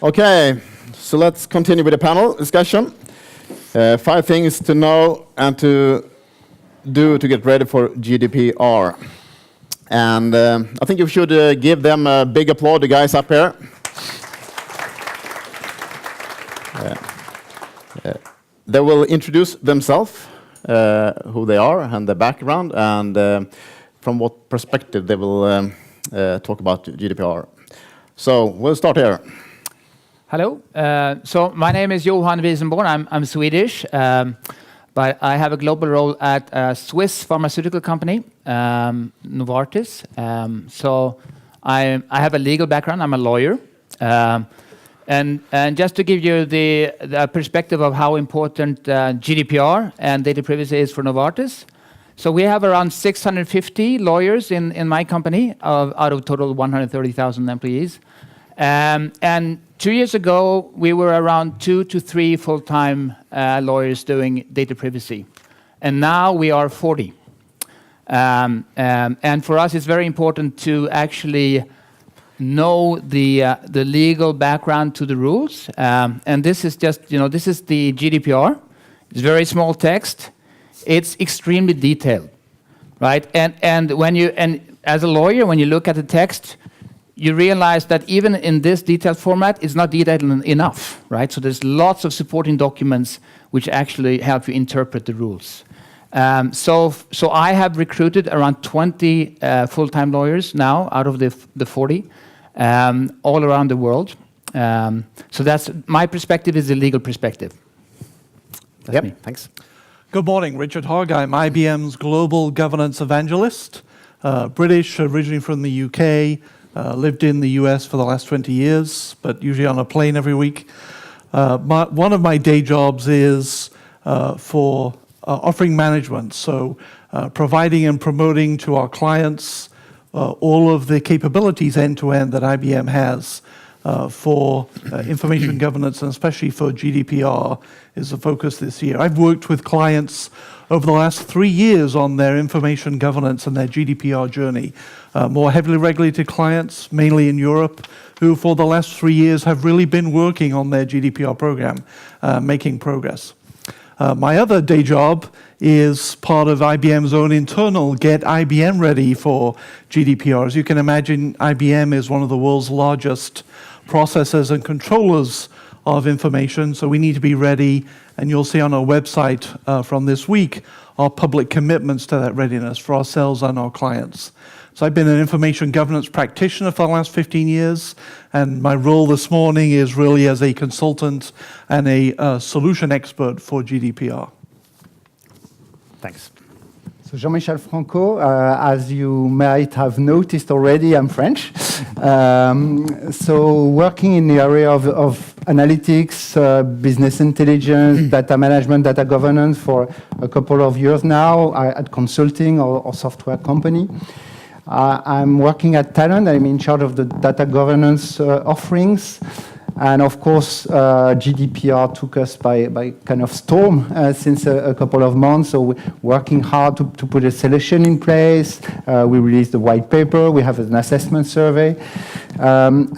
Okay, so let's continue with the panel discussion. 5 things to know and to do to get ready for GDPR. And I think you should give them a big applause, the guys up here. They will introduce themselves, who they are and their background, and from what perspective they will talk about GDPR. So we'll start here. Hello. So my name is Johan Visenborn. I'm Swedish, but I have a global role at a Swiss pharmaceutical company, Novartis. So I have a legal background. I'm a lawyer. And just to give you the perspective of how important GDPR and data privacy is for Novartis. So we have around 650 lawyers in my company out of total 130,000 employees. And 2 years ago, we were around 2 to 3 full-time lawyers doing data privacy. And now we are 40. And for us, it's very important to actually know the legal background to the rules. And this is just, this is the GDPR. It's very small text. It's extremely detailed, right? And as a lawyer, when you look at the text, you realize that even in this detailed format, it's not detailed enough, right? So there's lots of supporting documents which actually help you interpret the rules. So I have recruited around 20 full-time lawyers now out of the 40, all around the world. So that's my perspective is the legal perspective. That's me. Thanks. Good morning, Richard Hogg. I'm IBM's Global Governance Evangelist, British, originally from the UK, lived in the US for the last 20 years, but usually on a plane every week. One of my day jobs is for offering management, so providing and promoting to our clients all of the capabilities end-to-end that IBM has for information governance, and especially for GDPR is the focus this year. I've worked with clients over the last 3 years on their information governance and their GDPR journey. More heavily regulated clients, mainly in Europe, who for the last 3 years have really been working on their GDPR program, making progress. My other day job is part of IBM's own internal Get IBM Ready for GDPR. As you can imagine, IBM is one of the world's largest processors and controllers of information, so we need to be ready, and you'll see on our website from this week our public commitments to that readiness for ourselves and our clients. So I've been an information governance practitioner for the last 15 years, and my role this morning is really as a consultant and a solution expert for GDPR. Thanks. So Jean-Michel Franco, as you might have noticed already, I'm French. So working in the area of analytics, business intelligence, data management, data governance for a couple of years now at consulting or software company. I'm working at Talend. I'm in charge of the data governance offerings. And of course, GDPR took us by kind of storm since a couple of months. So we're working hard to put a solution in place. We released a white paper. We have an assessment survey. I'm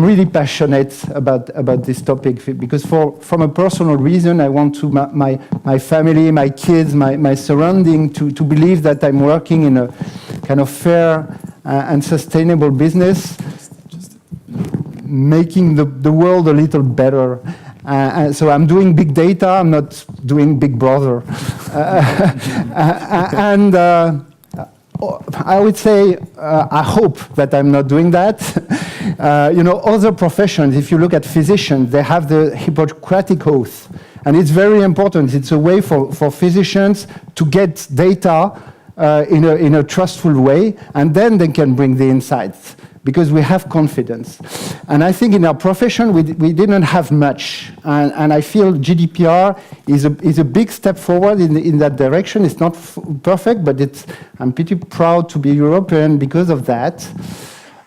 really passionate about this topic because from a personal reason, I want to my family, my kids, my surrounding to believe that I'm working in a kind of fair and sustainable business, making the world a little better. So I'm doing big data, I'm not doing Big Brother. I would say, I hope that I'm not doing that. Other professions, if you look at physicians, they have the Hippocratic Oath. And it's very important. It's a way for physicians to get data in a trustful way, and then they can bring the insights, because we have confidence. And I think in our profession, we didn't have much. And I feel GDPR is a big step forward in that direction. It's not perfect, but I'm pretty proud to be European because of that.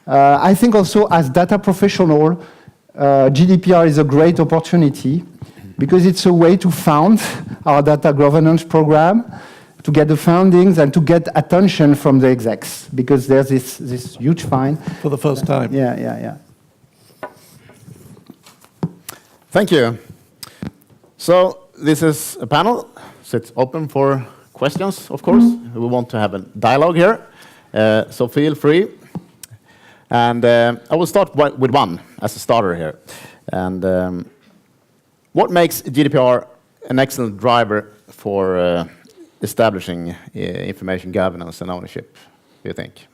I think also as data professional, GDPR is a great opportunity because it's a way to fund our data governance program, to get the fundings and to get attention from the execs, because there's this huge fine. For the first time. Yeah. Thank you. So this is a panel, so it's open for questions, of course. We want to have a dialogue here, so feel free. And I will start with one as a starter here. And what makes GDPR an excellent driver for establishing information governance and ownership, do you think?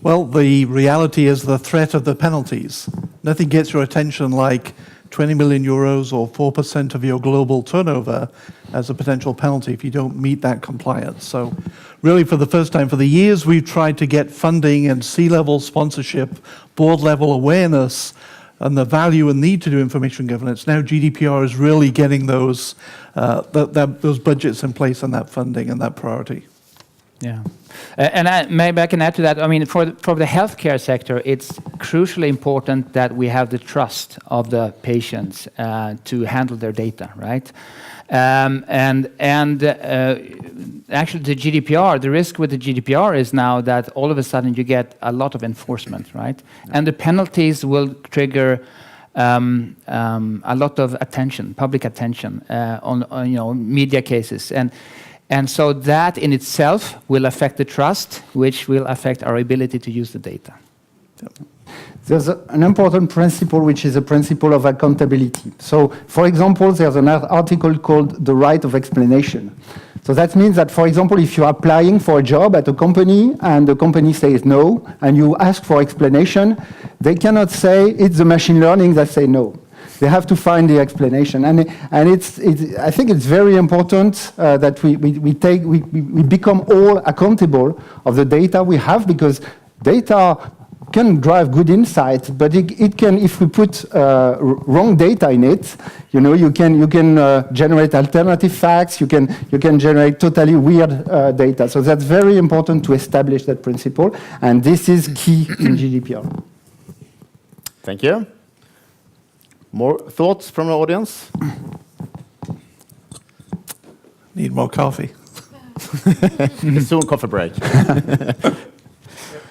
Well, the reality is the threat of the penalties. Nothing gets your attention like 20 million euros or 4% of your global turnover as a potential penalty if you don't meet that compliance. So really, for the first time, for the years we've tried to get funding and C-level sponsorship, board-level awareness, and the value and need to do information governance. Now GDPR is really getting those budgets in place and that funding and that priority. Yeah. Maybe I can add to that. I mean, for the healthcare sector, it's crucially important that we have the trust of the patients to handle their data, right? Actually, the GDPR, the risk with the GDPR is now that all of a sudden you get a lot of enforcement, right? And the penalties will trigger a lot of attention, public attention on media cases, and so that in itself will affect the trust, which will affect our ability to use the data. There's an important principle, which is a principle of accountability. So, for example, there's an article called the right of explanation. So that means that, for example, if you're applying for a job at a company and the company says no, and you ask for explanation, they cannot say it's the machine learning that say no. They have to find the explanation, and I think it's very important that we become all accountable of the data we have, because data can drive good insight, but it can, if we put wrong data in it, you can generate alternative facts. You can generate totally weird data. So that's very important to establish that principle, and this is key in GDPR. Thank you. More thoughts from the audience? Need more coffee. Soon coffee break.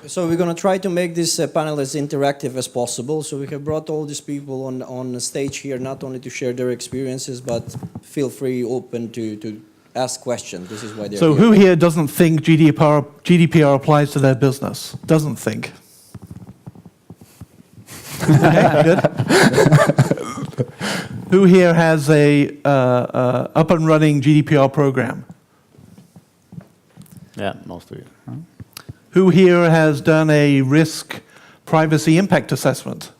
So we're going to try to make this panel as interactive as possible. So we have brought all these people on the stage here, not only to share their experiences, but feel free, open to ask questions. This is why they're So here. who here doesn't think GDPR applies to their business? Doesn't think. Okay, good. Who here has a up and running GDPR program? Yeah, most of you. Who here has done a risk privacy impact assessment?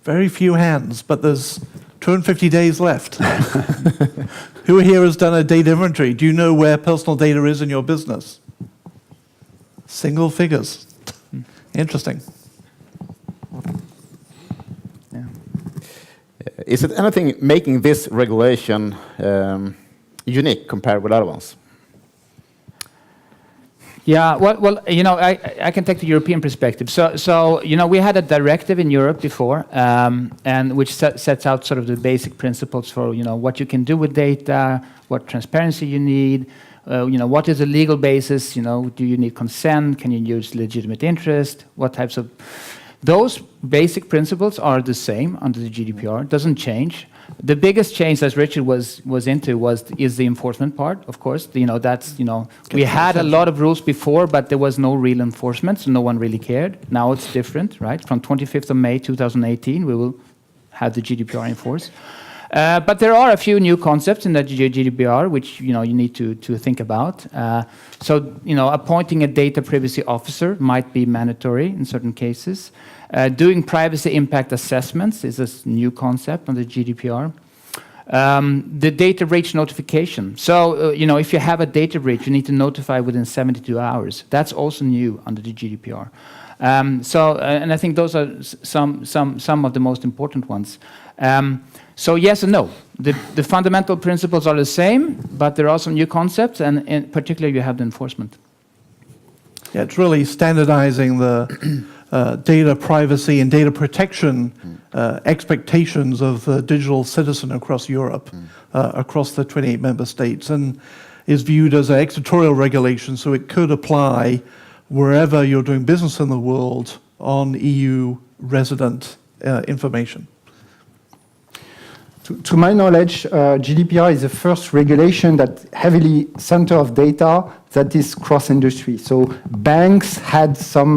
Very few hands, but there's 250 days left. Who here has done a data inventory? Do you know where personal data is in your business? Single figures. Interesting. Yeah. Is it anything making this regulation unique compared with other ones? Yeah, well, I can take the European perspective. So we had a directive in Europe before, and which sets out sort of the basic principles for, what you can do with data, what transparency you need, what is a legal basis, do you need consent, can you use legitimate interest, what types of... Those basic principles are the same under the GDPR, doesn't change. The biggest change, as Richard was into, is the enforcement part. Of course, we had a lot of rules before, but there was no real enforcement, so no one really cared. Now it's different, right? From 25th of May 2018, we will have the GDPR in force. But there are a few new concepts in the GDPR which you need to think about. So appointing a data privacy officer might be mandatory in certain cases. Doing privacy impact assessments is a new concept on the GDPR. The data breach notification. So if you have a data breach, you need to notify within 72 hours. That's also new under the GDPR. And I think those are some of the most important ones. So yes and no. The fundamental principles are the same, but there are some new concepts, and in particular, you have the enforcement. Yeah, it's really standardizing the data privacy and data protection expectations of the digital citizen across Europe, across the 28 member states, and is viewed as an extraterritorial regulation, so it could apply wherever you're doing business in the world on EU resident information. To my knowledge, GDPR is the first regulation that heavily center of data that is cross-industry. So banks had some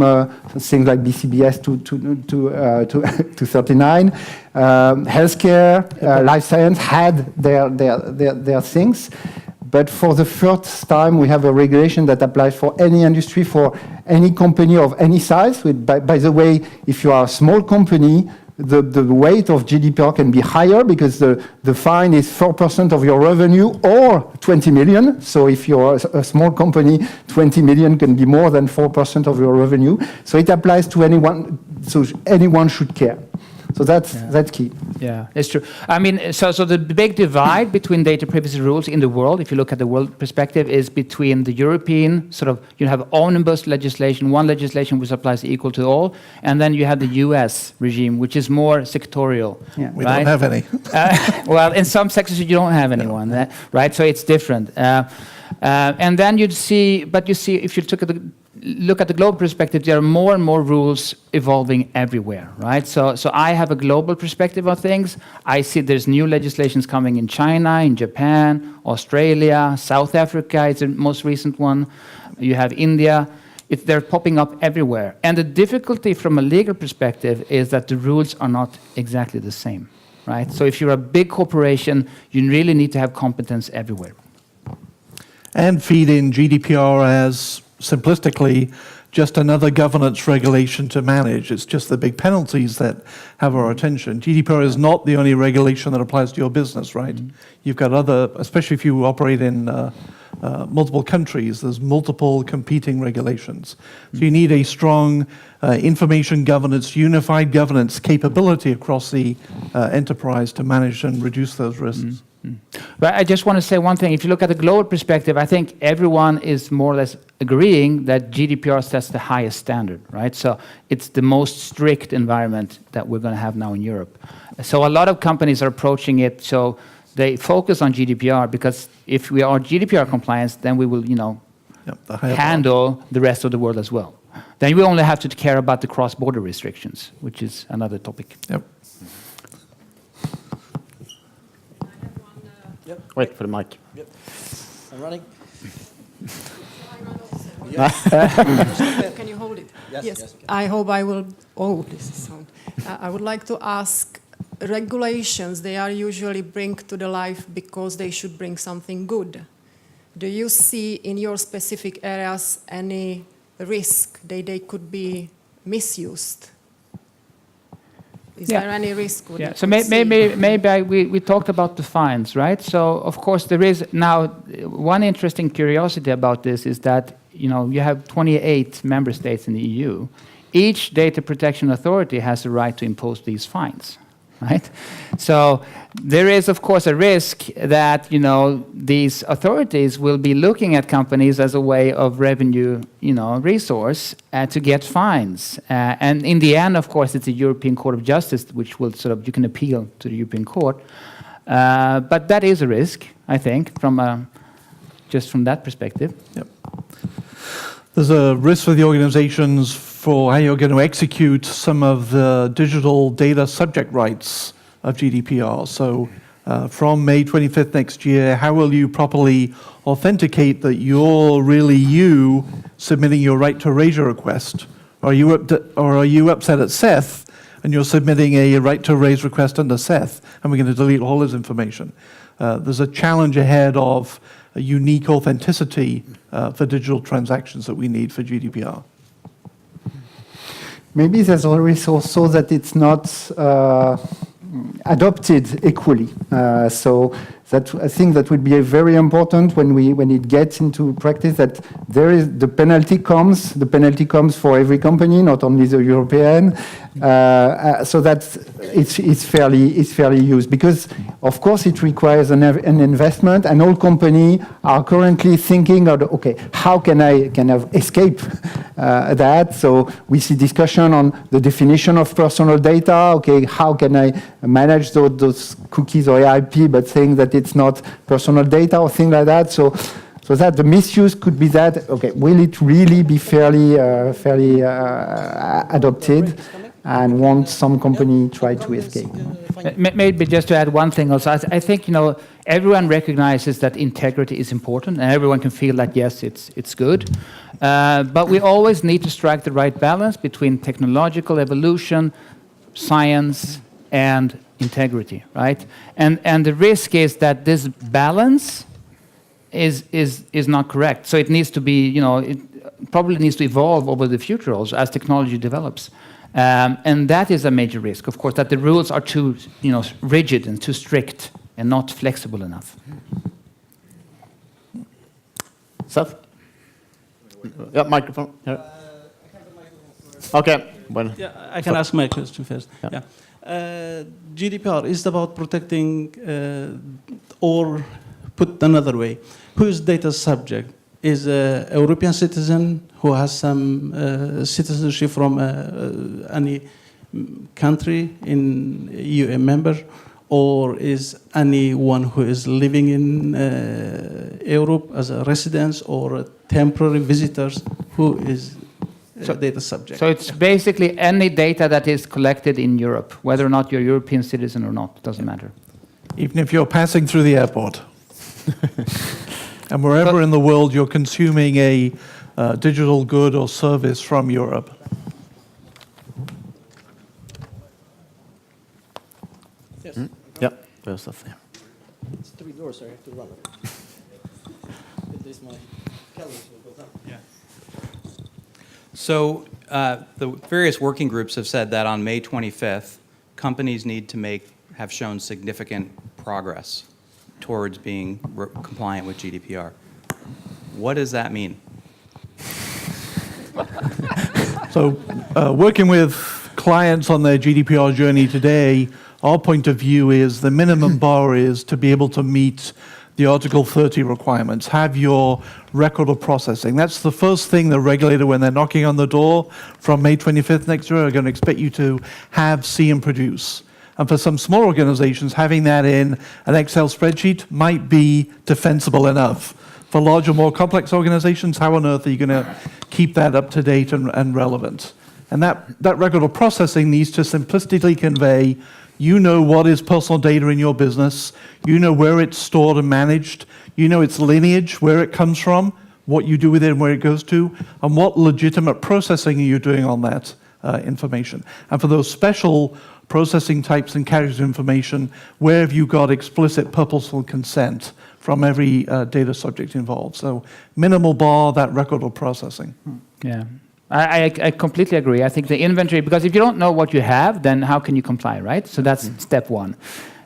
things like BCBS to 39. Healthcare, life science had their things. But for the first time, we have a regulation that applies for any industry, for any company of any size. By the way, if you are a small company, the weight of GDPR can be higher because the fine is 4% of your revenue or 20 million. So if you're a small company, 20 million can be more than 4% of your revenue. So it applies to anyone, so anyone should care. So that's key. Yeah, it's true. I mean, so the big divide between data privacy rules in the world, if you look at the world perspective, is between the European sort of, you have omnibus legislation, one legislation which applies equal to all, and then you have the US regime, which is more sectorial. Yeah. We don't have any. Well, in some sectors you don't have anyone, right? So it's different. And then you'd see, but you see, if you look at the global perspective, there are more and more rules evolving everywhere, right? So I have a global perspective of things. I see there's new legislations coming in China, in Japan, Australia, South Africa is the most recent one. You have India. They're popping up everywhere. And the difficulty from a legal perspective is that the rules are not exactly the same, right? So if you're a big corporation, you really need to have competence everywhere. And feed in GDPR as, simplistically, just another governance regulation to manage. It's just the big penalties that have our attention. GDPR is not the only regulation that applies to your business, right? Mm-hmm. You've got other, especially if you operate in multiple countries, there's multiple competing regulations. So you need a strong information governance, unified governance capability across the enterprise to manage and reduce those risks. Mm-hmm. But I just want to say one thing. If you look at the global perspective, I think everyone is more or less agreeing that GDPR sets the highest standard, right? So it's the most strict environment that we're going to have now in Europe. So a lot of companies are approaching it, so they focus on GDPR, because if we are GDPR compliance, then we will, handle the rest of the world as well. Then we only have to care about the cross-border restrictions, which is another topic. Yep. Yep. Wait for the mic. Yep. I'm running. Can you hold it? Yes. I hope I will. Oh, this is sound. I would like to ask. Regulations, they are usually bring to the life because they should bring something good. Do you see in your specific areas any risk that they could be misused? Is there any risk? So maybe we talked about the fines, right? So of course there is now one interesting curiosity about this is that you have 28 member states in the EU. Each data protection authority has the right to impose these fines, right? So there is of course a risk that these authorities will be looking at companies as a way of revenue resource to get fines, and in the end of course it's the European Court of Justice which will you can appeal to the European Court, but that is a risk, I think, just from that perspective. Yep. There's a risk for the organizations for how you're going to execute some of the digital data subject rights of GDPR. So from May 25th next year, how will you properly authenticate that you're really you submitting your right to raise a request? Or are you upset at Seth and you're submitting a right to raise request under Seth and we're going to delete all his information? There's a challenge ahead of a unique authenticity for digital transactions that we need for GDPR. Maybe there's a risk also that it's not adopted equally. So that I think that would be very important when it gets into practice, that the penalty comes for every company, not only the European, so that it's fairly used, because of course it requires an investment, and all companies are currently thinking of, okay, how can I escape that? So we see discussion on the definition of personal data. Okay, how can I manage those cookies or AIP, but saying that it's not personal data or things like that. So that the misuse could be that, okay, will it really be fairly adopted? and won't some company try to escape? Maybe just to add one thing also, I think everyone recognizes that integrity is important, and everyone can feel that yes, it's good, but we always need to strike the right balance between technological evolution, science, and integrity, right? And the risk is that this balance is not correct. So it needs to be, it probably needs to evolve over the future also as technology develops. And that is a major risk, of course, that the rules are too, rigid and too strict and not flexible enough. Seth? Yeah, microphone. Here. Okay. Well. Yeah, I can ask my question first. Yeah. GDPR is about protecting, or put another way, who is data subject? Is a European citizen who has some citizenship from any country in EU member, or is anyone who is living in Europe as a resident or a temporary visitors who is data subject? So it's basically any data that is collected in Europe, whether or not you're a European citizen or not, doesn't matter. Even if you're passing through the airport. And wherever in the world you're consuming a digital good or service from Europe. Yes. Yeah, there's stuff there. It's 3 doors, I have to run. At least my calories will go down. Yeah. So the various working groups have said that on May 25th, companies need to have shown significant progress towards being compliant with GDPR. What does that mean? So working with clients on their GDPR journey today, our point of view is the minimum bar is to be able to meet the Article 30 requirements, have your record of processing. That's the first thing the regulator, when they're knocking on the door from May 25th next year, are going to expect you to have, see, and produce. And for some small organizations, having that in an Excel spreadsheet might be defensible enough. For larger, more complex organizations, how on earth are you going to keep that up to date and relevant? And that record of processing needs to simplistically convey, you know what is personal data in your business, you know where it's stored and managed, you know its lineage, where it comes from, what you do with it and where it goes to, and what legitimate processing are you doing on that information. And for those special processing types and categories of information, where have you got explicit purposeful consent from every data subject involved? So minimal bar, that record of processing. Yeah, I completely agree. I think the inventory, because if you don't know what you have, then how can you comply, right? So that's step one.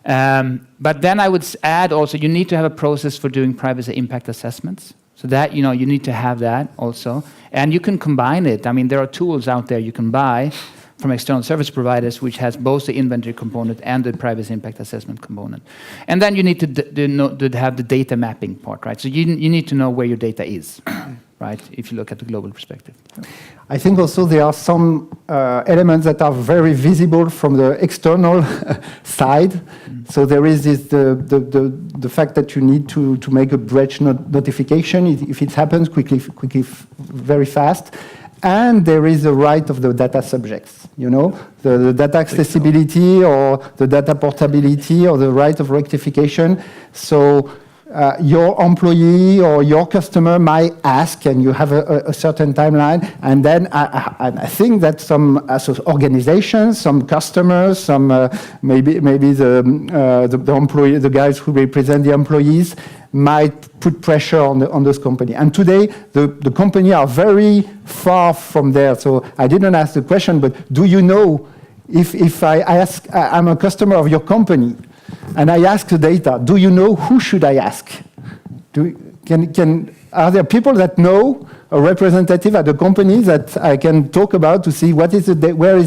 But then I would add also, you need to have a process for doing privacy impact assessments. So that, you need to have that also. And you can combine it. I mean, there are tools out there you can buy from external service providers, which has both the inventory component and the privacy impact assessment component. And then you need to have the data mapping part, right? So you need to know where your data is, right, if you look at the global perspective. I think also there are some elements that are very visible from the external side. So there is the fact that you need to make a breach notification if it happens quickly, very fast. And there is the right of the data subjects, the data accessibility or the data portability or the right of rectification. So your employee or your customer might ask, and you have a certain timeline. And then I think that some organizations, some customers, some maybe the employee, the guys who represent the employees, might put pressure on those companies. And today, the company are very far from there. So I didn't ask the question, but do you know if I ask, I'm a customer of your company, and I ask the data, do you know who should I ask? Are there people that know a representative at the company that I can talk about to see where is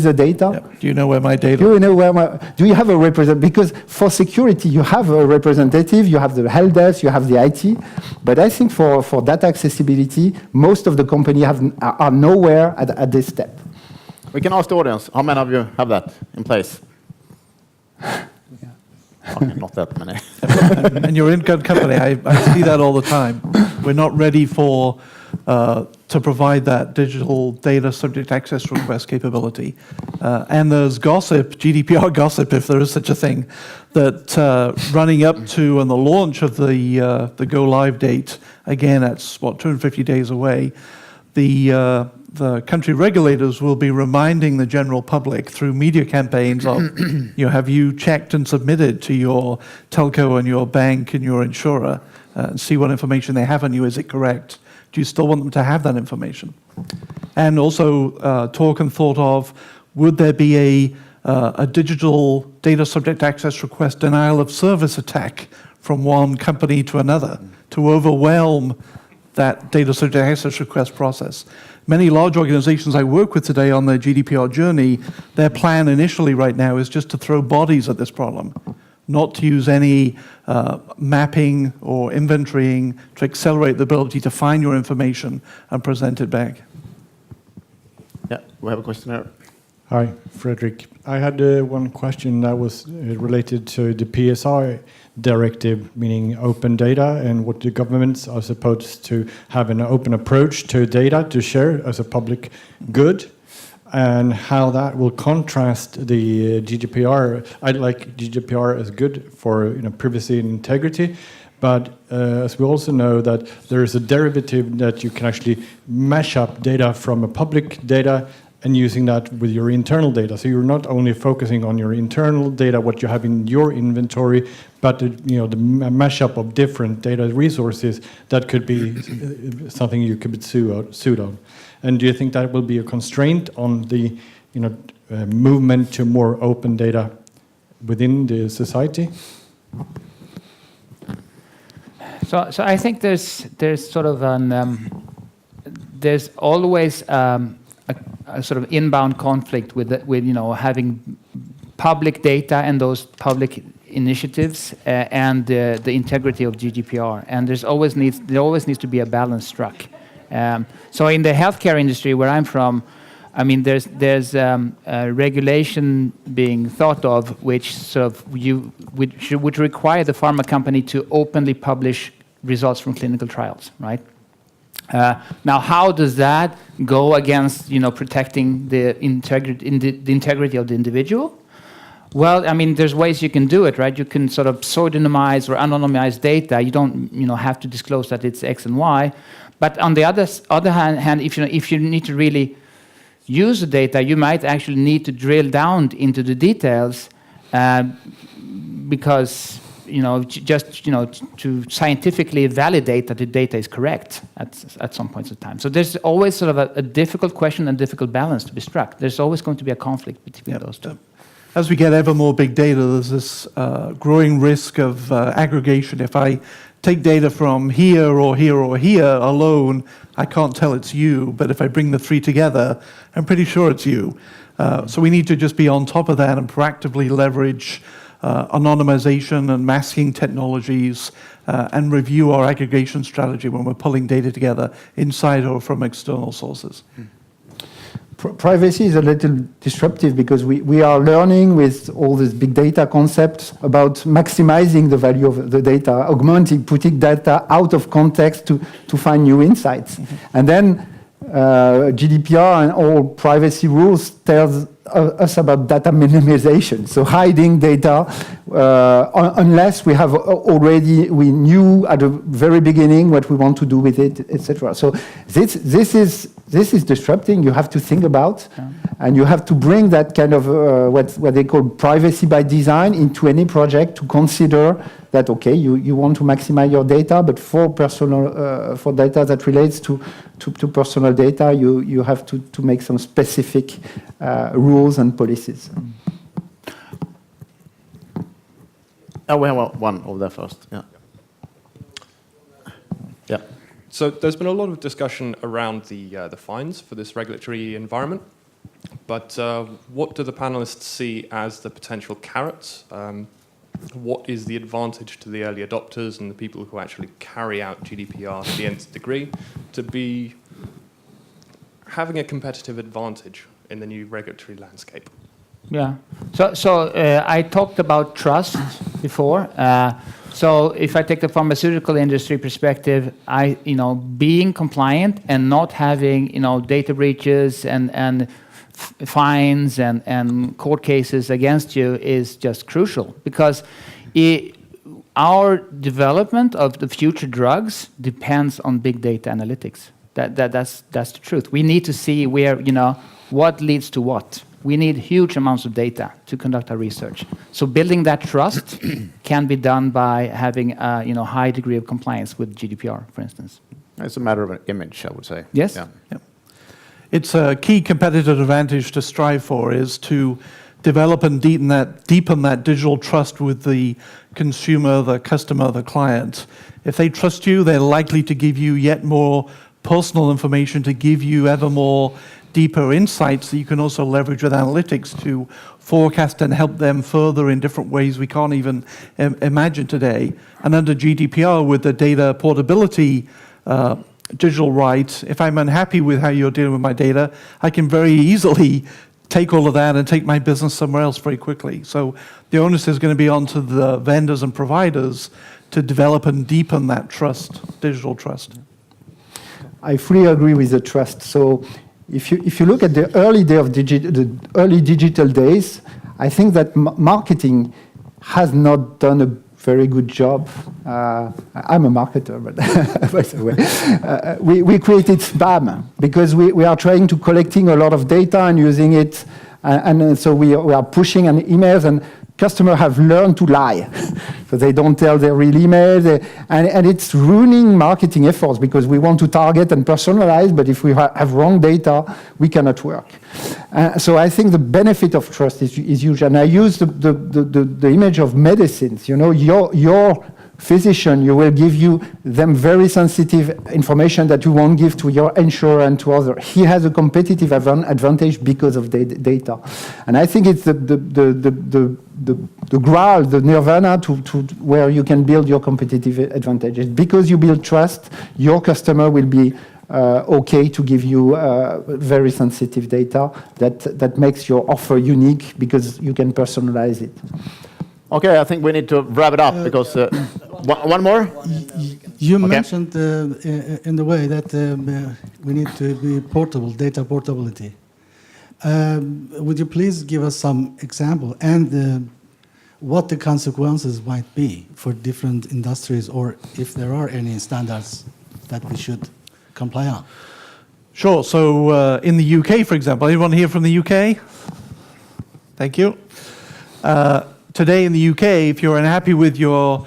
the data? Yep. Do you know where my data? Do you have a representative? Because for security, you have a representative, you have the help desk, you have the IT. But I think for data accessibility, most of the companies are nowhere at this step. We can ask the audience, how many of you have that in place? Okay, not that many. And you're in good company. I see that all the time. We're not ready for to provide that digital data subject access request capability. And there's gossip, GDPR gossip, if there is such a thing, that running up to and the launch of the go live date, again, that's 250 days away, the country regulators will be reminding the general public through media campaigns of, have you checked and submitted to your telco and your bank and your insurer and see what information they have on you, is it correct? Do you still want them to have that information? And also talk and thought of, would there be a digital data subject access request denial of service attack from one company to another to overwhelm that data subject access request process? Many large organizations I work with today on their GDPR journey, their plan initially right now is just to throw bodies at this problem, not to use any mapping or inventorying to accelerate the ability to find your information and present it back. Yeah, we have a question here. Hi, Frederick. I had one question that was related to the PSI directive, meaning open data, and what the governments are supposed to have an open approach to data to share as a public good, and how that will contrast the GDPR. I like GDPR as good for privacy and integrity, but as we also know that there is a derivative that you can actually mash up data from a public data and using that with your internal data. So you're not only focusing on your internal data, what you have in your inventory, but the mashup of different data resources, that could be something you could be sued on. And do you think that will be a constraint on the movement to more open data within the society? So I think there's sort of there's always a sort of inbound conflict with having public data and those public initiatives and the integrity of GDPR, and there always needs to be a balance struck. So in the healthcare industry where I'm from, I mean there's a regulation being thought of which sort of would require the pharma company to openly publish results from clinical trials, right? Now, how does that go against protecting the integrity of the individual? Well, I mean, there's ways you can do it, right? You can sort of pseudonymize or anonymize data. You don't have to disclose that it's X and Y. But on the other hand, if you need to really use the data, you might actually need to drill down into the details because to scientifically validate that the data is correct at some points of time. So there's always sort of a difficult question and difficult balance to be struck. There's always going to be a conflict between those two. As we get ever more big data, there's this growing risk of aggregation. If I take data from here or here or here alone, I can't tell it's you. But if I bring the three together, I'm pretty sure it's you. So we need to just be on top of that and proactively leverage anonymization and masking technologies and review our aggregation strategy when we're pulling data together inside or from external sources. Privacy is a little disruptive because we are learning with all these big data concepts about maximizing the value of the data, augmenting, putting data out of context to find new insights. And then GDPR and all privacy rules tells us about data minimization, so hiding data unless we knew at the very beginning what we want to do with it, etc. So this is disrupting. You have to think about, and you have to bring that kind of what they call privacy by design into any project to consider that you want to maximize your data, but for data that relates to personal data, you have to make some specific rules and policies. We have one over there first. Yeah. So there's been a lot of discussion around the fines for this regulatory environment, but what do the panelists see as the potential carrots? What is the advantage to the early adopters and the people who actually carry out GDPR to the nth degree to be having a competitive advantage in the new regulatory landscape? Yeah. So I talked about trust before. So if I take the pharmaceutical industry perspective, being compliant and not having, data breaches and fines and court cases against you is just crucial, because our development of the future drugs depends on big data analytics. That's the truth. We need to see where, what leads to what. We need huge amounts of data to conduct our research. So building that trust can be done by having a high degree of compliance with GDPR, for instance. It's a matter of an image, I would say. Yes. Yeah. Yep. It's a key competitive advantage to strive for, is to develop and deepen that digital trust with the consumer, the customer, the client. If they trust you, they're likely to give you yet more personal information, to give you ever more deeper insights that you can also leverage with analytics to forecast and help them further in different ways we can't even imagine today. And under GDPR, with the data portability digital rights, if I'm unhappy with how you're dealing with my data, I can very easily take all of that and take my business somewhere else very quickly. So the onus is going to be onto the vendors and providers to develop and deepen that trust, digital trust. I fully agree with the trust. So if you look at the early early digital days, I think that marketing has not done a very good job. I'm a marketer, but by the way, we created spam because we are trying to collecting a lot of data and using it, and so we are pushing an emails, and customers have learned to lie. So they don't tell their real email, and it's ruining marketing efforts because we want to target and personalize, but if we have wrong data, we cannot work. So I think the benefit of trust is huge. And I use the image of medicines. Your physician, you will give them very sensitive information that you won't give to your insurer and to others. He has a competitive advantage because of the data. And I think it's the graal, the nirvana to where you can build your competitive advantages. Because you build trust, your customer will be okay to give you very sensitive data that makes your offer unique because you can personalize it. Okay, I think we need to wrap it up because one more. You mentioned in the way that we need to be portable, data portability. Would you please give us some example and what the consequences might be for different industries, or if there are any standards that we should comply on? Sure. So in the UK, for example, anyone here from the UK? Thank you. Today in the UK, if you're unhappy with your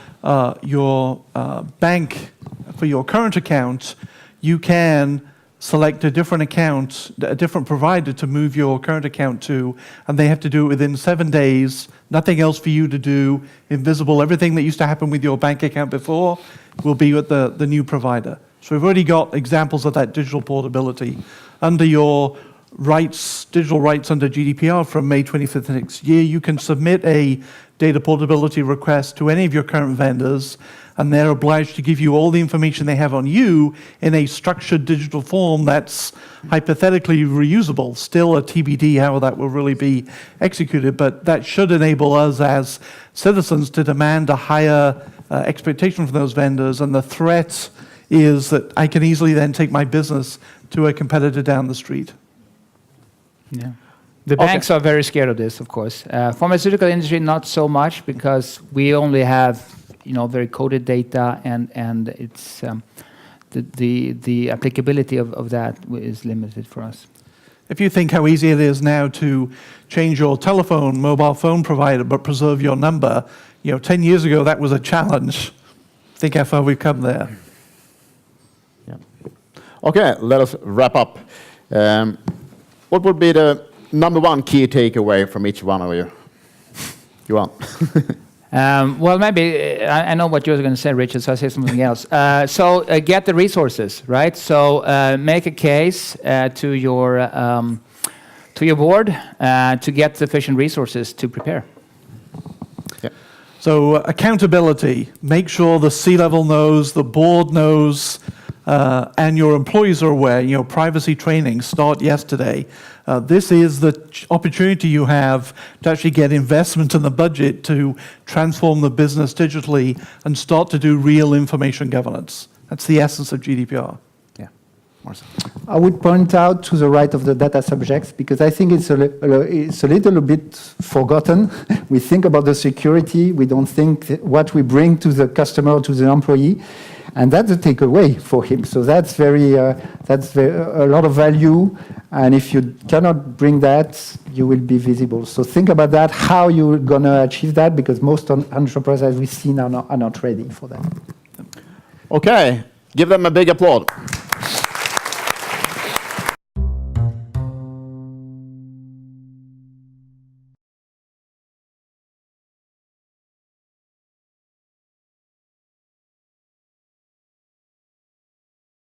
bank for your current account, you can select a different account, a different provider to move your current account to, and they have to do it within 7 days. Nothing else for you to do, invisible. Everything that used to happen with your bank account before will be with the new provider. So we've already got examples of that digital portability. Under your rights, digital rights under GDPR from May 25th next year, you can submit a data portability request to any of your current vendors, and they're obliged to give you all the information they have on you in a structured digital form that's hypothetically reusable. Still a TBD how that will really be executed, but that should enable us as citizens to demand a higher expectation from those vendors, and the threat is that I can easily then take my business to a competitor down the street. Yeah. The banks are very scared of this, of course. Pharmaceutical industry, not so much, because we only have, very coded data, and it's the applicability of that is limited for us. If you think how easy it is now to change your mobile phone provider, but preserve your number, 10 years ago that was a challenge. Think how far we've come there. Yeah. Okay, let us wrap up. What would be the number one key takeaway from each one of you? Johan. Well, maybe I know what you're going to say, Richard, so I'll say something else. So get the resources, right? So make a case to your board to get sufficient resources to prepare. Yeah. So accountability. Make sure the C-level knows, the board knows, and your employees are aware, privacy training start yesterday. This is the opportunity you have to actually get investment in the budget to transform the business digitally and start to do real information governance. That's the essence of GDPR. Yeah. Marcel. I would point out to the right of the data subjects, because I think it's a little bit forgotten. We think about the security, we don't think what we bring to the customer, to the employee, and that's a takeaway for him. So that's a lot of value, and if you cannot bring that, you will be visible. So think about that, how you're going to achieve that, because most enterprises we've seen are not ready for that. Okay, give them a big applause.